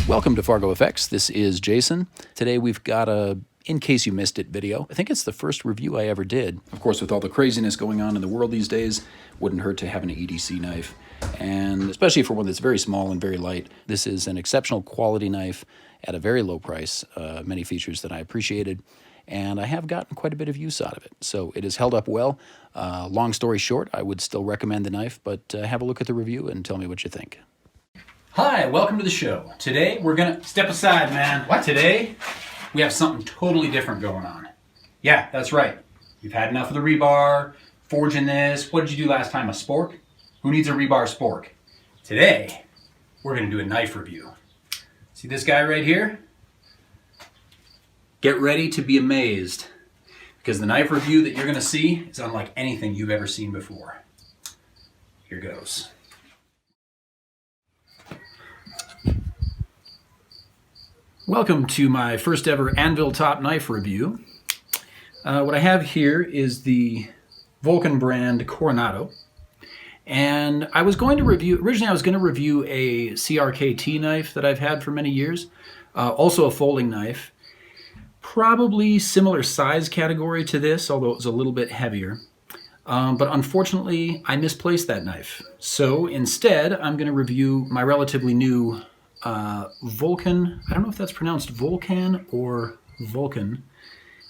Welcome to Fargo Effects. This is Jason. Today we've got a In Case You Missed It video. I think it's the first review I ever did. Of course, with all the craziness going on in the world these days, wouldn't hurt to have an EDC knife. And especially for one that's very small and very light, this is an exceptional quality knife at a very low price. Many features that I appreciated, and I have gotten quite a bit of use out of it. So it has held up well. Long story short, I would still recommend the knife, but have a look at the review and tell me what you think. Hi, welcome to the show. Today we're gonna step aside, man. What? Today we have something totally different going on. Yeah, that's right. You've had enough of the rebar, forging this. What did you do last time? A spork? Who needs a rebar spork? Today we're gonna do a knife review. See this guy right here? Get ready to be amazed, because the knife review that you're gonna see is unlike anything you've ever seen before. Here goes. Welcome to my first ever anvil top knife review. What I have here is the Vulcan brand Coronado. And I was going to review, originally I was going to review a CRKT knife that I've had for many years. Also a folding knife. Probably similar size category to this, although it was a little bit heavier. But unfortunately, I misplaced that knife. So instead, I'm going to review my relatively new Vulcan. I don't know if that's pronounced Vulcan or Vulcan,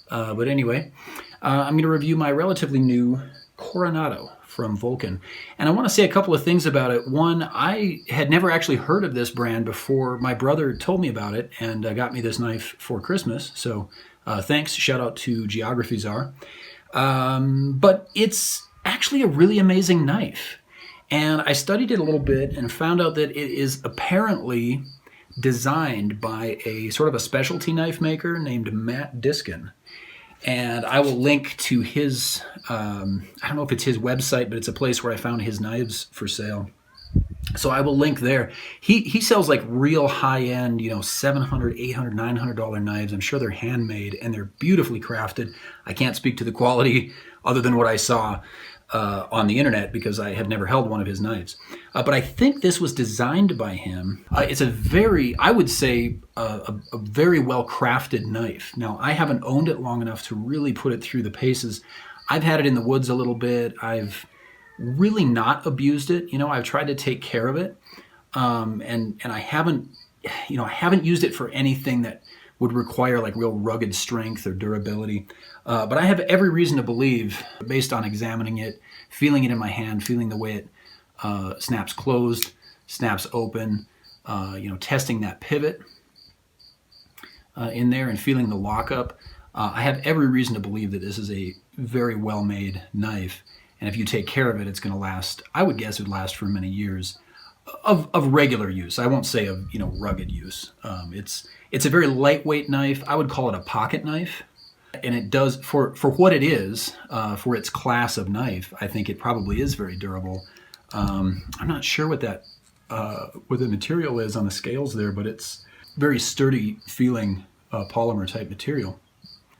but anyway, I'm going to review my relatively new Coronado from Vulcan. And I want to say a couple of things about it. One, I had never actually heard of this brand before my brother told me about it and got me this knife for Christmas. So thanks, shout out to Geography Czar. But it's actually a really amazing knife. And I studied it a little bit and found out that it is apparently designed by a sort of a specialty knife maker named Matt Diskin. And I will link to his, I don't know if it's his website, but it's a place where I found his knives for sale. So I will link there. He sells like real high-end, you know, $700, $800, $900 knives. I'm sure they're handmade and they're beautifully crafted. I can't speak to the quality other than what I saw on the internet, because I have never held one of his knives. But I think this was designed by him. It's a very, I would say, a very well-crafted knife. Now, I haven't owned it long enough to really put it through the paces. I've had it in the woods a little bit. I've really not abused it. You know, I've tried to take care of it. And I haven't, you know, I haven't used it for anything that would require like real rugged strength or durability. But I have every reason to believe, based on examining it, feeling it in my hand, feeling the way it snaps closed, snaps open, you know, testing that pivot in there and feeling the lockup. I have every reason to believe that this is a very well-made knife. And if you take care of it, it's going to last, I would guess it would last for many years of regular use. I won't say of, you know, rugged use. It's a very lightweight knife. I would call it a pocket knife. And it does, for what it is, for its class of knife, I think it probably is very durable. I'm not sure what that, what the material is on the scales there, but it's very sturdy feeling polymer type material.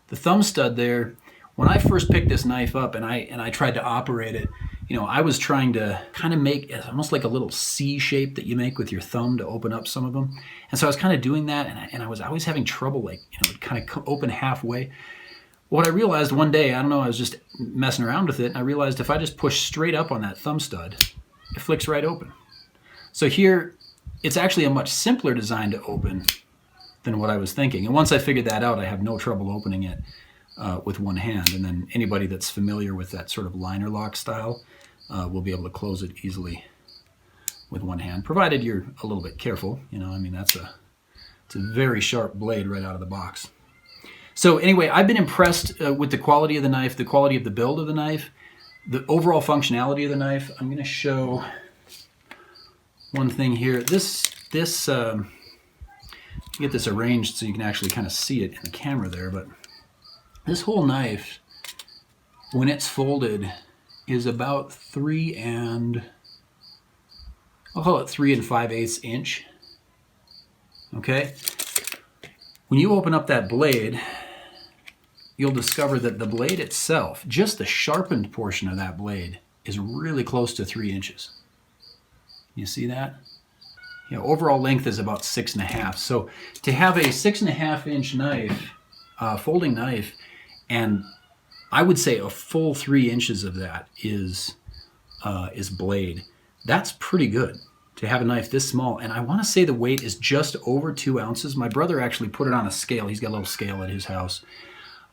The thumb stud there, when I first picked this knife up and I tried to operate it, you know, I was trying to kind of make almost like a little C shape that you make with your thumb to open up some of them. And so I was kind of doing that, and I was always having trouble, like, you know, it kind of open halfway. What I realized one day, I don't know, I was just messing around with it, and I realized if I just push straight up on that thumb stud, it flicks right open. So here, it's actually a much simpler design to open than what I was thinking. And once I figured that out, I have no trouble opening it with one hand. And then anybody that's familiar with that sort of liner lock style will be able to close it easily with one hand, provided you're a little bit careful. You know, I mean, it's a very sharp blade right out of the box. So anyway, I've been impressed with the quality of the knife, the quality of the build of the knife, the overall functionality of the knife. I'm going to show one thing here. This get this arranged so you can actually kind of see it in the camera there, but this whole knife, when it's folded, is about 3 5/8 inch. Okay? When you open up that blade, you'll discover that the blade itself, just the sharpened portion of that blade, is really close to 3 inches. You see that? overall length is about 6.5. So to have a 6.5-inch knife, folding knife, and I would say a full 3 inches of that is blade. That's pretty good to have a knife this small. And I want to say the weight is just over 2 ounces. My brother actually put it on a scale. He's got a little scale at his house.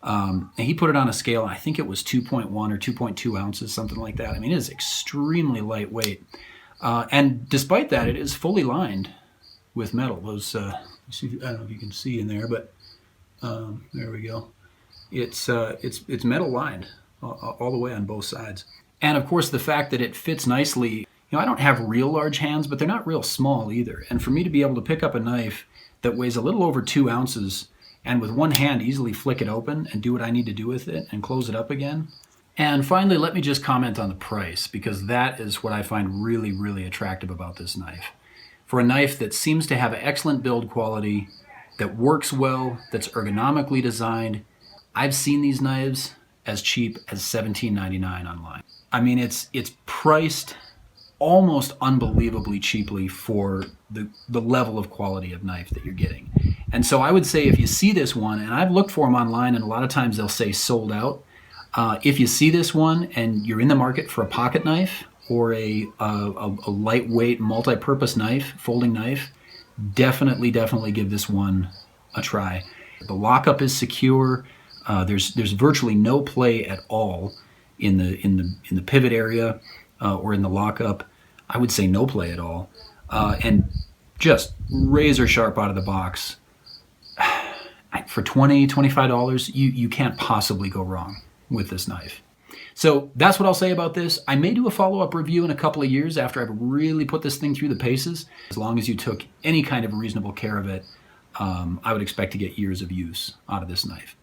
And he put it on a scale, and I think it was 2.1 or 2.2 ounces, something like that. I mean, it is extremely lightweight. And despite that, it is fully lined with metal. Those, I don't know if you can see in there, but there we go. It's metal lined all the way on both sides. And of course, the fact that it fits nicely. I don't have real large hands, but they're not real small either. And for me to be able to pick up a knife that weighs a little over 2 ounces and with one hand easily flick it open and do what I need to do with it and close it up again. And finally, let me just comment on the price, because that is what I find really, really attractive about this knife. For a knife that seems to have excellent build quality, that works well, that's ergonomically designed, I've seen these knives as cheap as $17.99 online. I mean, it's priced almost unbelievably cheaply for the level of quality of knife that you're getting. And so I would say if you see this one, and I've looked for them online, and a lot of times they'll say sold out. If you see this one and you're in the market for a pocket knife or a lightweight multi-purpose knife, folding knife, definitely give this one a try. The lockup is secure. There's virtually no play at all in the pivot area or in the lockup. I would say no play at all, and just razor sharp out of the box. For $20, $25, you can't possibly go wrong with this knife. So that's what I'll say about this. I may do a follow-up review in a couple of years after I've really put this thing through the paces. As long as you took any kind of reasonable care of it, I would expect to get years of use out of this knife.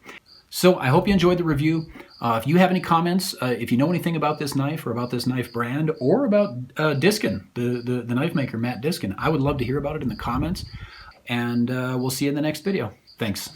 So I hope you enjoyed the review. If you have any comments, if you know anything about this knife or about this knife brand or about Diskin, the knife maker, Matt Diskin, I would love to hear about it in the comments. And we'll see you in the next video. Thanks.